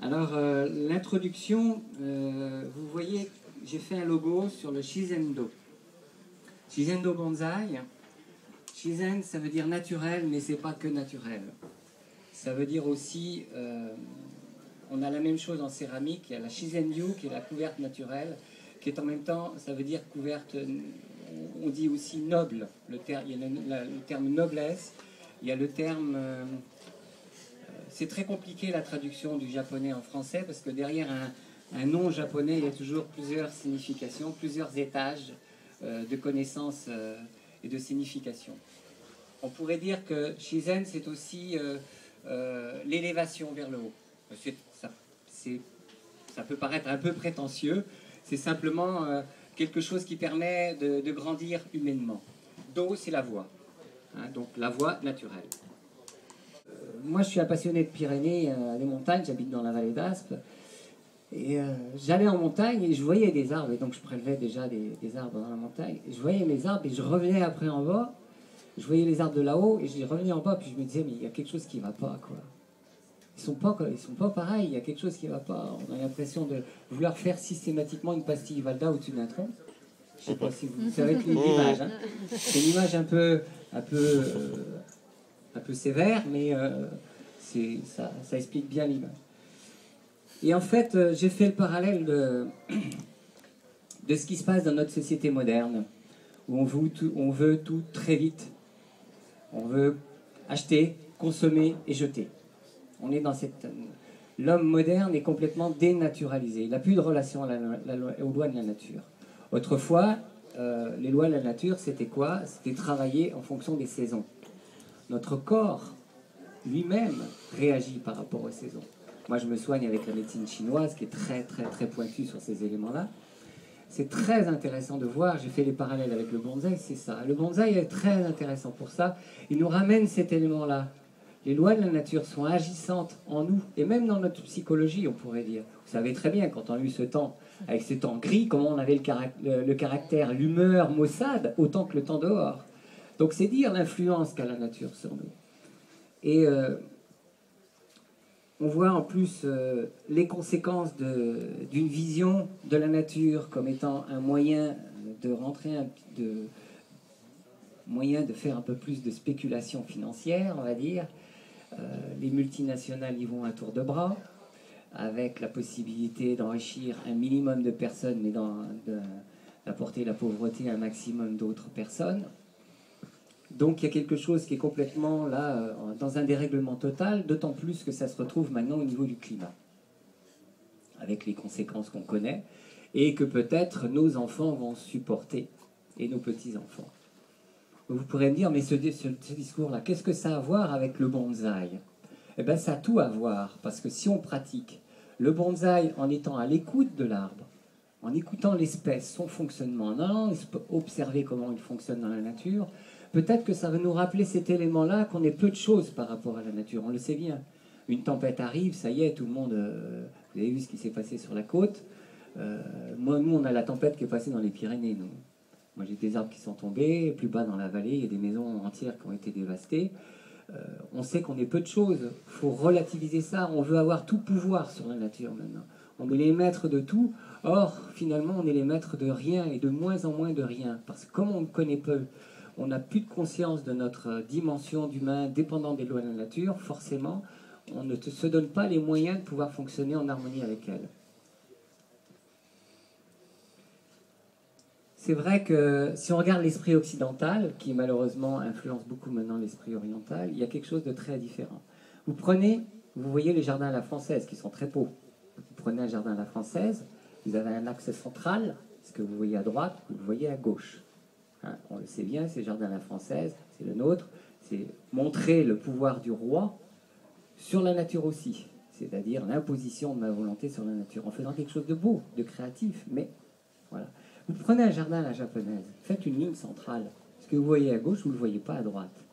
Alors, l'introduction, vous voyez, j'ai fait un logo sur le Shizendo. Shizendo Bonsaï. Shizen, ça veut dire naturel, mais c'est pas que naturel. Ça veut dire aussi, on a la même chose en céramique, il y a la Shizenryu, qui est la couverte naturelle, qui est en même temps, ça veut dire couverte, on dit aussi noble. Il y a le terme noblesse, il y a le terme... c'est très compliqué la traduction du japonais en français, parce que derrière un nom japonais, il y a toujours plusieurs significations, plusieurs étages de connaissances et de signification. On pourrait dire que Shizen, c'est aussi l'élévation vers le haut. Ça peut paraître un peu prétentieux, c'est simplement quelque chose qui permet de grandir humainement. Do, c'est la voie, hein, donc la voie naturelle. Moi, je suis un passionné de Pyrénées, des montagnes, j'habite dans la vallée d'Aspe. Et j'allais en montagne et je voyais des arbres, et donc je prélevais déjà des arbres dans la montagne. Et je voyais mes arbres et je revenais après en bas, je voyais les arbres de là-haut et je revenais en bas, puis je me disais, mais il y a quelque chose qui ne va pas, quoi. Ils sont pas pareils, il y a quelque chose qui ne va pas. On a l'impression de vouloir faire systématiquement une pastille Valda au-dessus d'un tronc. Je ne sais pas si vous savez l'image. Hein. C'est une image un peu sévère, mais ça explique bien l'image. Et en fait, j'ai fait le parallèle de ce qui se passe dans notre société moderne, où on veut tout très vite. On veut acheter, consommer et jeter. On est dans cette... L'homme moderne est complètement dénaturalisé. Il n'a plus de relation aux lois de la nature. Autrefois, les lois de la nature, c'était quoi? C'était travailler en fonction des saisons. Notre corps, lui-même, réagit par rapport aux saisons. Moi, je me soigne avec la médecine chinoise, qui est très, très, très pointue sur ces éléments-là. C'est très intéressant de voir, j'ai fait les parallèles avec le bonsaï, c'est ça. Le bonsaï est très intéressant pour ça. Il nous ramène cet élément-là. Les lois de la nature sont agissantes en nous, et même dans notre psychologie, on pourrait dire. Vous savez très bien, quand on a eu ce temps, avec ce temps gris, comment on avait le caractère, l'humeur maussade, autant que le temps dehors. Donc c'est dire l'influence qu'a la nature sur nous. Et on voit en plus les conséquences d'une vision de la nature comme étant un moyen de rentrer, moyen de faire un peu plus de spéculation financière, on va dire. Les multinationales y vont à tour de bras, avec la possibilité d'enrichir un minimum de personnes, mais d'apporter la pauvreté à un maximum d'autres personnes. Donc il y a quelque chose qui est complètement là, dans un dérèglement total, d'autant plus que ça se retrouve maintenant au niveau du climat, avec les conséquences qu'on connaît, et que peut-être nos enfants vont supporter, et nos petits-enfants. Vous pourrez me dire, mais ce discours-là, qu'est-ce que ça a à voir avec le bonsaï? Eh bien, ça a tout à voir, parce que si on pratique le bonsaï en étant à l'écoute de l'arbre, en écoutant l'espèce, son fonctionnement, en allant observer comment il fonctionne dans la nature, peut-être que ça va nous rappeler cet élément-là, qu'on est peu de choses par rapport à la nature. On le sait bien. Une tempête arrive, ça y est, tout le monde... vous avez vu ce qui s'est passé sur la côte. Nous, on a la tempête qui est passée dans les Pyrénées, nous. Moi, j'ai des arbres qui sont tombés, plus bas dans la vallée, il y a des maisons entières qui ont été dévastées. On sait qu'on est peu de choses. Il faut relativiser ça. On veut avoir tout pouvoir sur la nature maintenant. On est les maîtres de tout. Or, finalement, on est les maîtres de rien et de moins en moins de rien. Parce que comme on ne connaît peu, on n'a plus de conscience de notre dimension d'humain dépendant des lois de la nature, forcément, on ne se donne pas les moyens de pouvoir fonctionner en harmonie avec elle. C'est vrai que si on regarde l'esprit occidental, qui malheureusement influence beaucoup maintenant l'esprit oriental, il y a quelque chose de très différent. Vous voyez les jardins à la française, qui sont très beaux. Vous prenez un jardin à la française, vous avez un axe central, ce que vous voyez à droite, vous le voyez à gauche. Hein, on le sait bien, c'est le jardin à la française, c'est le nôtre, c'est montrer le pouvoir du roi sur la nature aussi, c'est-à-dire l'imposition de ma volonté sur la nature, en faisant quelque chose de beau, de créatif, mais voilà. Vous prenez un jardin à la japonaise, faites une ligne centrale. Ce que vous voyez à gauche, vous ne le voyez pas à droite.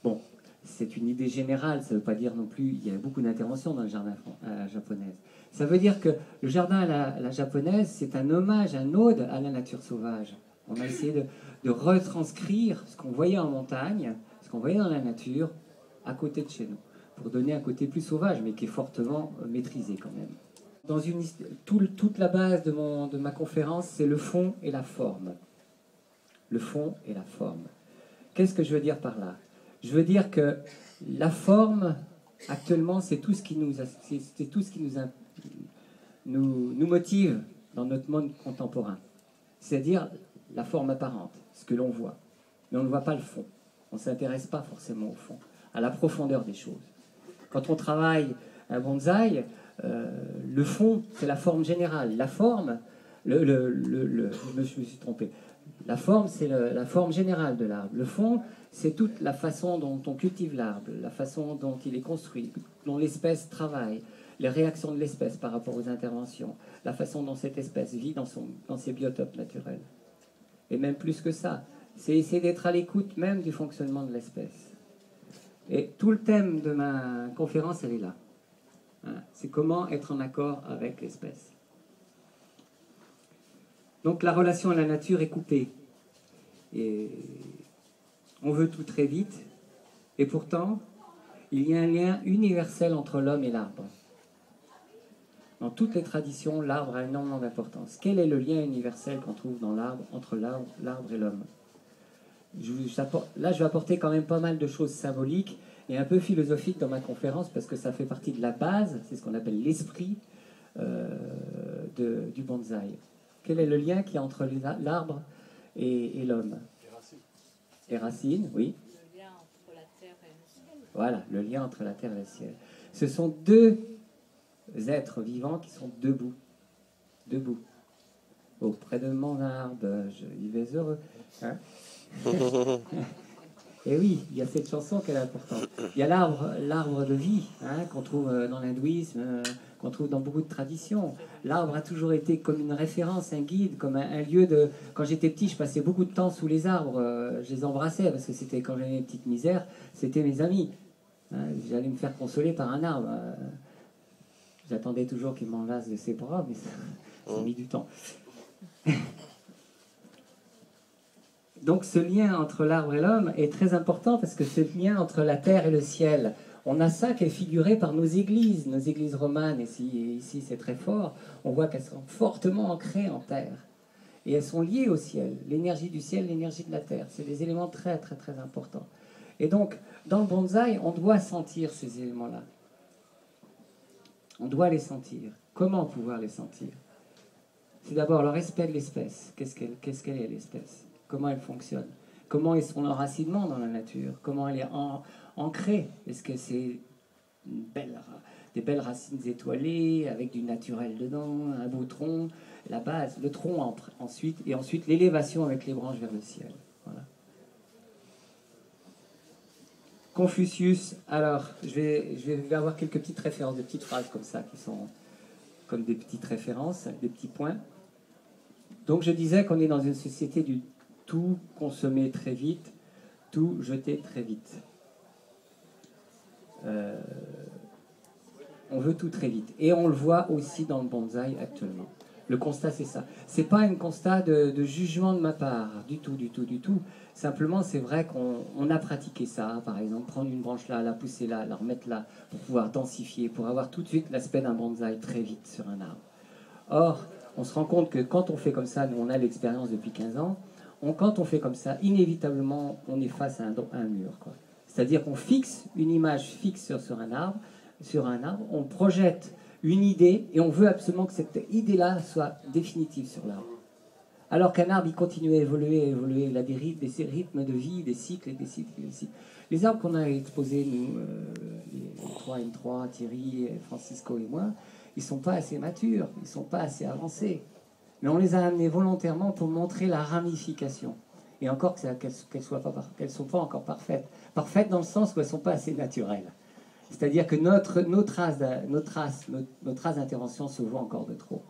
Bon, c'est une idée générale, ça ne veut pas dire non plus... Il y a beaucoup d'interventions dans le jardin à la japonaise. Ça veut dire que le jardin à la japonaise, c'est un hommage, un ode à la nature sauvage. On a essayé de retranscrire ce qu'on voyait en montagne, ce qu'on voyait dans la nature, à côté de chez nous. pour donner un côté plus sauvage, mais qui est fortement maîtrisé quand même. Toute la base de ma conférence, c'est le fond et la forme. Le fond et la forme. Qu'est-ce que je veux dire par là? Je veux dire que la forme, actuellement, c'est tout ce qui nous motive dans notre monde contemporain. C'est-à-dire la forme apparente, ce que l'on voit. Mais on ne voit pas le fond. On ne s'intéresse pas forcément au fond, à la profondeur des choses. Quand on travaille un bonsaï, le fond, c'est la forme générale. La forme, je me suis trompé. La forme, c'est la forme générale de l'arbre. Le fond, c'est toute la façon dont on cultive l'arbre, la façon dont il est construit, dont l'espèce travaille, les réactions de l'espèce par rapport aux interventions, la façon dont cette espèce vit dans ses biotopes naturels. Et même plus que ça, c'est essayer d'être à l'écoute même du fonctionnement de l'espèce. Et tout le thème de ma conférence, elle est là. C'est comment être en accord avec l'espèce. Donc la relation à la nature est coupée. Et on veut tout très vite. Et pourtant, il y a un lien universel entre l'homme et l'arbre. Dans toutes les traditions, l'arbre a énormément d'importance. Quel est le lien universel qu'on trouve dans l'arbre, entre l'arbre et l'homme? Là, je vais apporter quand même pas mal de choses symboliques et un peu philosophiques dans ma conférence parce que ça fait partie de la base, c'est ce qu'on appelle l'esprit du bonsaï. Quel est le lien qu'il y a entre l'arbre et l'homme? Les racines. Les racines, oui. Le lien entre la terre et le ciel. Voilà, le lien entre la terre et le ciel. Ce sont deux êtres vivants qui sont debout. Debout. Auprès de mon arbre, je vivais heureux. Hein? Et oui, il y a cette chanson qui est importante. Il y a l'arbre de vie, hein, qu'on trouve dans l'hindouisme, qu'on trouve dans beaucoup de traditions. L'arbre a toujours été comme une référence, un guide, comme un lieu de... Quand j'étais petit, je passais beaucoup de temps sous les arbres. Je les embrassais parce que c'était quand j'avais une petite misère, c'était mes amis. Hein, j'allais me faire consoler par un arbre. J'attendais toujours qu'il m'enlace de ses bras, mais ça a mis du temps. Donc ce lien entre l'arbre et l'homme est très important parce que ce lien entre la terre et le ciel, on a ça qui est figuré par nos églises romanes, et ici c'est très fort, on voit qu'elles sont fortement ancrées en terre. Et elles sont liées au ciel, l'énergie du ciel, l'énergie de la terre, c'est des éléments très très très importants. Et donc dans le bonsaï, on doit sentir ces éléments-là. On doit les sentir. Comment pouvoir les sentir? C'est d'abord le respect de l'espèce. Qu'est-ce qu'elle est l'espèce? Comment elle fonctionne? Comment est son enracinement dans la nature? Comment elle est ancrée? Est-ce que c'est des belles racines étoilées, avec du naturel dedans, un beau tronc, la base, le tronc ensuite l'élévation avec les branches vers le ciel. Voilà. Confucius, alors je vais avoir quelques petites références, des petites phrases comme ça, qui sont comme des petites références, des petits points. Donc je disais qu'on est dans une société du tout consommer très vite, tout jeter très vite. On veut tout très vite. Et on le voit aussi dans le bonsaï actuellement. Le constat, c'est ça. C'est pas un constat de jugement de ma part, du tout, du tout, du tout. Simplement, c'est vrai qu'on a pratiqué ça, par exemple, prendre une branche là, la pousser là, la remettre là, pour pouvoir densifier, pour avoir tout de suite l'aspect d'un bonsaï très vite sur un arbre. Or, on se rend compte que quand on fait comme ça, nous on a l'expérience depuis 15 ans, quand on fait comme ça, inévitablement, on est face à un mur, quoi. C'est-à-dire qu'on fixe une image fixe sur un arbre, on projette une idée et on veut absolument que cette idée-là soit définitive sur l'arbre. Alors qu'un arbre, il continue à évoluer, il a des rythmes de vie, des cycles et des cycles et des cycles. Les arbres qu'on a exposés, nous, les 3 N3, Thierry, Francisco et moi, ils ne sont pas assez matures, ils ne sont pas assez avancés. Mais on les a amenés volontairement pour montrer la ramification. Et encore qu'elles ne sont pas encore parfaites. Parfaites dans le sens où elles ne sont pas assez naturelles. C'est-à-dire que nos traces d'intervention se voient encore de trop.